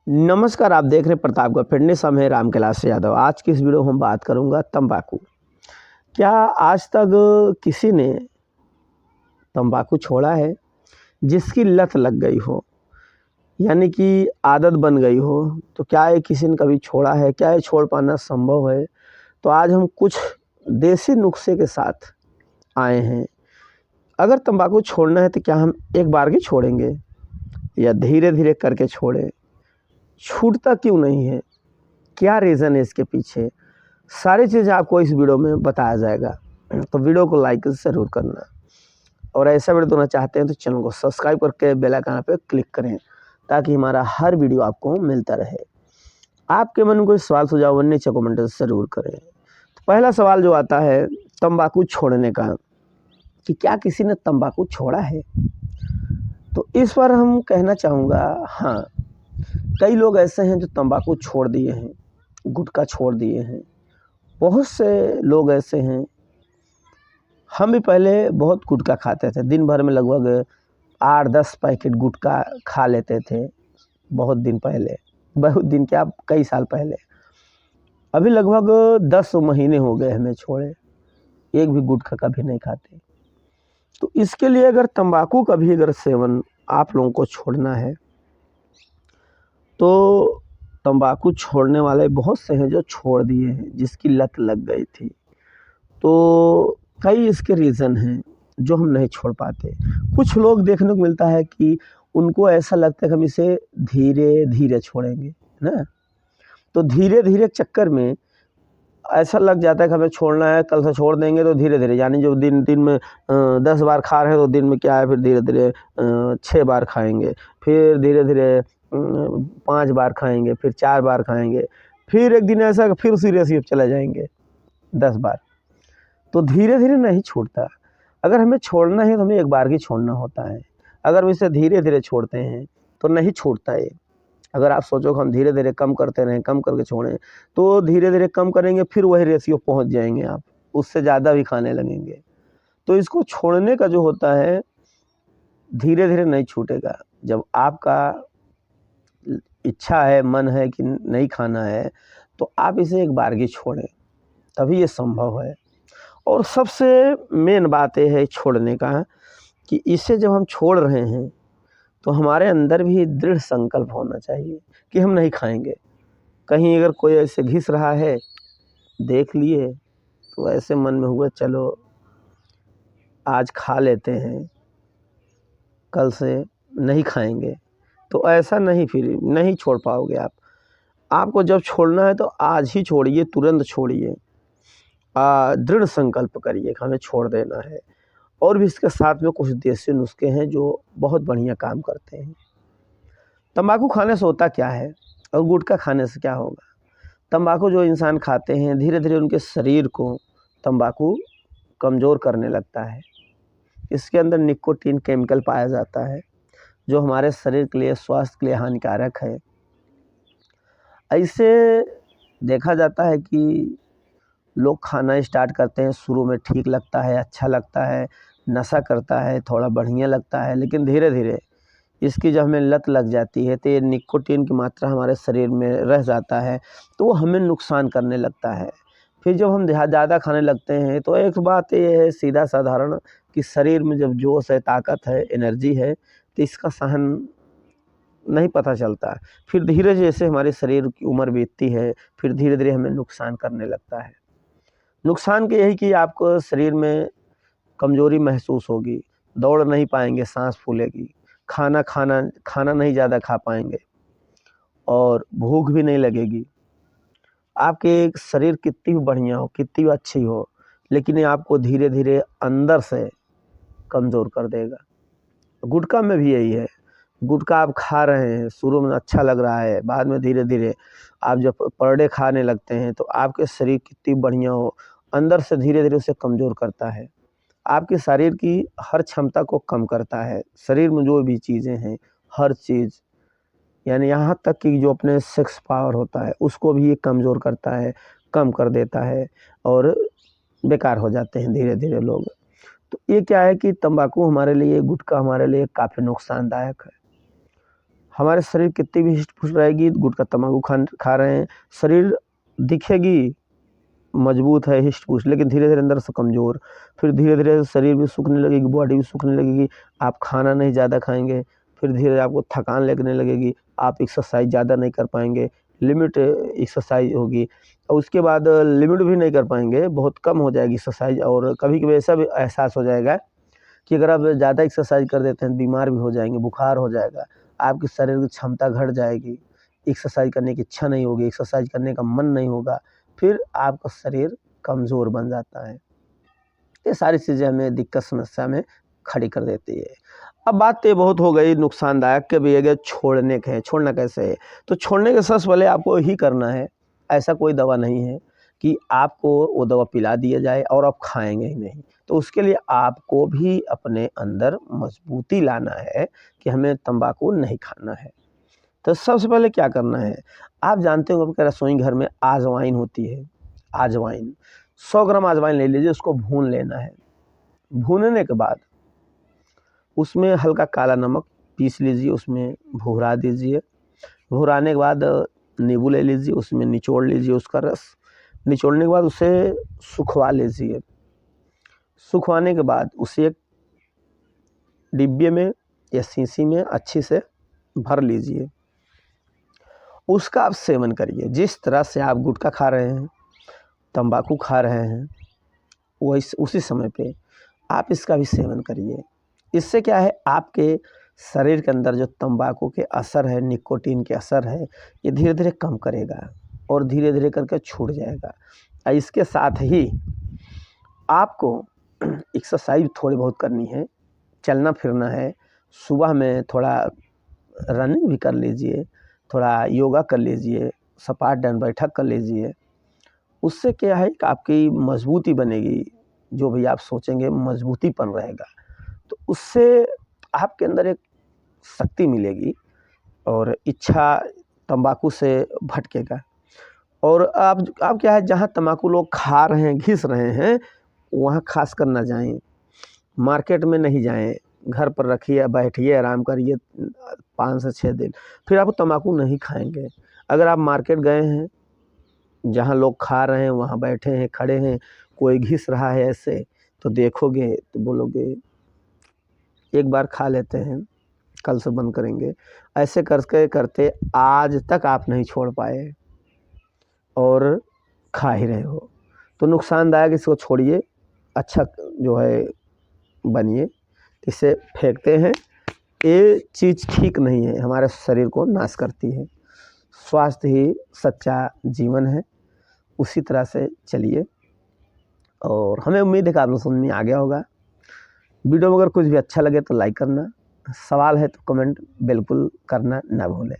नमस्कार, आप देख रहे हैं प्रतापगढ़ फिटनेस। हम हैं राम कैलाश यादव। आज की इस वीडियो में हम बात करूंगा तंबाकू। क्या आज तक किसी ने तंबाकू छोड़ा है? जिसकी लत लग गई हो, यानी कि आदत बन गई हो, तो क्या ये किसी ने कभी छोड़ा है? क्या ये छोड़ पाना संभव है? तो आज हम कुछ देसी नुस्खे के साथ आए हैं। अगर तंबाकू छोड़ना है तो क्या हम एक बार ही छोड़ेंगे या धीरे धीरे करके छोड़ें? छूटता क्यों नहीं है? क्या रीज़न है इसके पीछे? सारी चीज़ें आपको इस वीडियो में बताया जाएगा। तो वीडियो को लाइक ज़रूर करना, और ऐसा वीडियो देना चाहते हैं तो चैनल को सब्सक्राइब करके बेल आइकन पे क्लिक करें, ताकि हमारा हर वीडियो आपको मिलता रहे। आपके मन में कोई सवाल सुझाव नीचे कमेंट ज़रूर करें। तो पहला सवाल जो आता है तंबाकू छोड़ने का, कि क्या किसी ने तंबाकू छोड़ा है? तो इस पर हम कहना चाहूँगा, हाँ, कई लोग ऐसे हैं जो तंबाकू छोड़ दिए हैं, गुटखा छोड़ दिए हैं। बहुत से लोग ऐसे हैं। हम भी पहले बहुत गुटखा खाते थे, दिन भर में लगभग 8-10 पैकेट गुटखा खा लेते थे। बहुत दिन पहले, बहुत दिन क्या, कई साल पहले। अभी लगभग 10 महीने हो गए हमें छोड़े, एक भी गुटखा कभी नहीं खाते। तो इसके लिए अगर तंबाकू का भी अगर सेवन आप लोगों को छोड़ना है, तो तंबाकू छोड़ने वाले बहुत से हैं जो छोड़ दिए हैं, जिसकी लत लग गई थी। तो कई इसके रीज़न हैं जो हम नहीं छोड़ पाते। कुछ लोग देखने को मिलता है कि उनको ऐसा लगता है कि हम इसे धीरे-धीरे छोड़ेंगे, है ना? तो धीरे-धीरे के चक्कर में ऐसा लग जाता है कि हमें छोड़ना है, कल से छोड़ देंगे तो धीरे-धीरे, यानी जो दिन में 10 बार खा रहे हैं तो दिन में क्या है, फिर धीरे-धीरे 6 बार खाएँगे, फिर धीरे-धीरे 5 बार खाएँगे, फिर 4 बार खाएँगे, फिर एक दिन ऐसा फिर उसी रेशियो पे चले जाएँगे 10 बार। तो धीरे-धीरे नहीं छूटता। अगर हमें छोड़ना है तो हमें एक बार ही छोड़ना होता है। अगर हम इसे धीरे-धीरे छोड़ते हैं तो नहीं छूटता ये। अगर आप सोचो कि हम धीरे-धीरे कम करते रहें, कम करके छोड़ें, तो धीरे-धीरे कम करेंगे, फिर वही रेशियो पहुँच जाएँगे आप, उससे ज़्यादा भी खाने लगेंगे। तो इसको छोड़ने का जो होता है, धीरे-धीरे नहीं छूटेगा। जब आपका इच्छा है, मन है कि नहीं खाना है, तो आप इसे एक बारगी छोड़ें, तभी ये संभव है। और सबसे मेन बात ये है छोड़ने का, कि इसे जब हम छोड़ रहे हैं तो हमारे अंदर भी दृढ़ संकल्प होना चाहिए कि हम नहीं खाएंगे। कहीं अगर कोई ऐसे घिस रहा है, देख लिए, तो ऐसे मन में हुआ चलो आज खा लेते हैं, कल से नहीं खाएंगे, तो ऐसा नहीं, फिर नहीं छोड़ पाओगे आप। आपको जब छोड़ना है तो आज ही छोड़िए, तुरंत छोड़िए। दृढ़ संकल्प करिए कि हमें छोड़ देना है। और भी इसके साथ में कुछ देसी नुस्खे हैं जो बहुत बढ़िया काम करते हैं। तंबाकू खाने से होता क्या है और गुटखा खाने से क्या होगा? तंबाकू जो इंसान खाते हैं, धीरे धीरे उनके शरीर को तंबाकू कमज़ोर करने लगता है। इसके अंदर निकोटीन केमिकल पाया जाता है, जो हमारे शरीर के लिए, स्वास्थ्य के लिए हानिकारक है। ऐसे देखा जाता है कि लोग खाना स्टार्ट करते हैं, शुरू में ठीक लगता है, अच्छा लगता है, नशा करता है, थोड़ा बढ़िया लगता है, लेकिन धीरे धीरे इसकी जब हमें लत लग जाती है तो ये निकोटीन की मात्रा हमारे शरीर में रह जाता है, तो वो हमें नुकसान करने लगता है। फिर जब हम ज़्यादा खाने लगते हैं तो एक बात ये है सीधा साधारण, कि शरीर में जब जोश है, ताकत है, एनर्जी है, तो इसका सहन नहीं पता चलता है। फिर धीरे जैसे हमारे शरीर की उम्र बीतती है, फिर धीरे धीरे हमें नुकसान करने लगता है। नुकसान के यही कि आपको शरीर में कमज़ोरी महसूस होगी, दौड़ नहीं पाएँगे, साँस फूलेगी, खाना खाना नहीं ज़्यादा खा पाएँगे, और भूख भी नहीं लगेगी। आपके शरीर कितनी भी बढ़िया हो, कितनी भी अच्छी हो, लेकिन ये आपको धीरे-धीरे अंदर से कमज़ोर कर देगा। गुटखा में भी यही है। गुटखा आप खा रहे हैं, शुरू में अच्छा लग रहा है, बाद में धीरे-धीरे आप जब पर डे खाने लगते हैं तो आपके शरीर कितनी बढ़िया हो, अंदर से धीरे-धीरे उसे कमज़ोर करता है। आपके शरीर की हर क्षमता को कम करता है। शरीर में जो भी चीज़ें हैं, हर चीज़, यानी यहाँ तक कि जो अपने सेक्स पावर होता है, उसको भी ये कमज़ोर करता है, कम कर देता है, और बेकार हो जाते हैं धीरे-धीरे लोग। तो ये क्या है कि तंबाकू हमारे लिए, गुटखा हमारे लिए काफ़ी नुकसानदायक है। हमारे शरीर कितनी भी हिस्ट-पुस्ट रहेगी, गुटखा तम्बाकू खा रहे हैं, शरीर दिखेगी मजबूत है, हिस्ट-पुस्ट, लेकिन धीरे-धीरे अंदर से कमज़ोर। फिर धीरे-धीरे शरीर भी सूखने लगेगी, बॉडी भी सूखने लगेगी, आप खाना नहीं ज़्यादा खाएँगे, फिर धीरे आपको थकान लगने लगेगी, आप एक्सरसाइज़ ज़्यादा नहीं कर पाएँगे, लिमिट एक्सरसाइज़ होगी और उसके बाद लिमिट भी नहीं कर पाएँगे, बहुत कम हो जाएगी एक्सरसाइज़ और कभी-कभी ऐसा भी एहसास हो जाएगा कि अगर आप ज़्यादा एक्सरसाइज़ कर देते हैं, बीमार भी हो जाएँगे, बुखार हो जाएगा, आपके शरीर की क्षमता घट जाएगी, एक्सरसाइज़ करने की इच्छा नहीं होगी, एक्सरसाइज़ करने का मन नहीं होगा, फिर आपका शरीर कमज़ोर बन जाता है। ये सारी चीज़ें हमें दिक्कत समस्या में खड़ी कर देती है। अब बात तो ये बहुत हो गई नुकसानदायक के भी है, छोड़ने के हैं, छोड़ना कैसे है? तो छोड़ने के सबसे पहले आपको ही करना है, ऐसा कोई दवा नहीं है कि आपको वो दवा पिला दिया जाए और आप खाएँगे ही नहीं। तो उसके लिए आपको भी अपने अंदर मजबूती लाना है कि हमें तम्बाकू नहीं खाना है। तो सबसे पहले क्या करना है? आप जानते हो आपके रसोई घर में अजवाइन होती है, अजवाइन, 100 ग्राम अजवाइन ले लीजिए, उसको भून लेना है। भूनने के बाद उसमें हल्का काला नमक पीस लीजिए, उसमें भुरा दीजिए, भुराने के बाद नींबू ले लीजिए, उसमें निचोड़ लीजिए उसका रस, निचोड़ने के बाद उसे सुखवा लीजिए, सुखवाने के बाद उसे एक डिब्बे में या शीशी में अच्छे से भर लीजिए, उसका आप सेवन करिए। जिस तरह से आप गुटखा खा रहे हैं, तंबाकू खा रहे हैं, वही उसी समय पे आप इसका भी सेवन करिए। इससे क्या है, आपके शरीर के अंदर जो तंबाकू के असर है, निकोटीन के असर है, ये धीरे-धीरे कम करेगा और धीरे-धीरे करके छूट जाएगा। इसके साथ ही आपको एक्सरसाइज थोड़ी बहुत करनी है, चलना फिरना है, सुबह में थोड़ा रनिंग भी कर लीजिए, थोड़ा योगा कर लीजिए, सपाट दंड बैठक कर लीजिए। उससे क्या है कि आपकी मजबूती बनेगी, जो भी आप सोचेंगे मजबूतीपन रहेगा, तो उससे आपके अंदर एक शक्ति मिलेगी और इच्छा तंबाकू से भटकेगा। और आप क्या है, जहाँ तंबाकू लोग खा रहे हैं, घिस रहे हैं, वहाँ खासकर ना जाएँ, मार्केट में नहीं जाएँ, घर पर रखिए, बैठिए, आराम करिए 5 से 6 दिन, फिर आप तंबाकू नहीं खाएँगे। अगर आप मार्केट गए हैं, जहाँ लोग खा रहे हैं, वहाँ बैठे हैं, खड़े हैं, कोई घिस रहा है ऐसे, तो देखोगे तो बोलोगे एक बार खा लेते हैं, कल से बंद करेंगे। ऐसे करके करते आज तक आप नहीं छोड़ पाए और खा ही रहे हो। तो नुकसानदायक, इसको छोड़िए, अच्छा जो है बनिए, इसे फेंकते हैं। ये चीज़ ठीक नहीं है, हमारे शरीर को नाश करती है। स्वास्थ्य ही सच्चा जीवन है, उसी तरह से चलिए। और हमें उम्मीद है कि आप लोग समझ में आ गया होगा। वीडियो में अगर कुछ भी अच्छा लगे तो लाइक करना, सवाल है तो कमेंट बिल्कुल करना ना भूलें।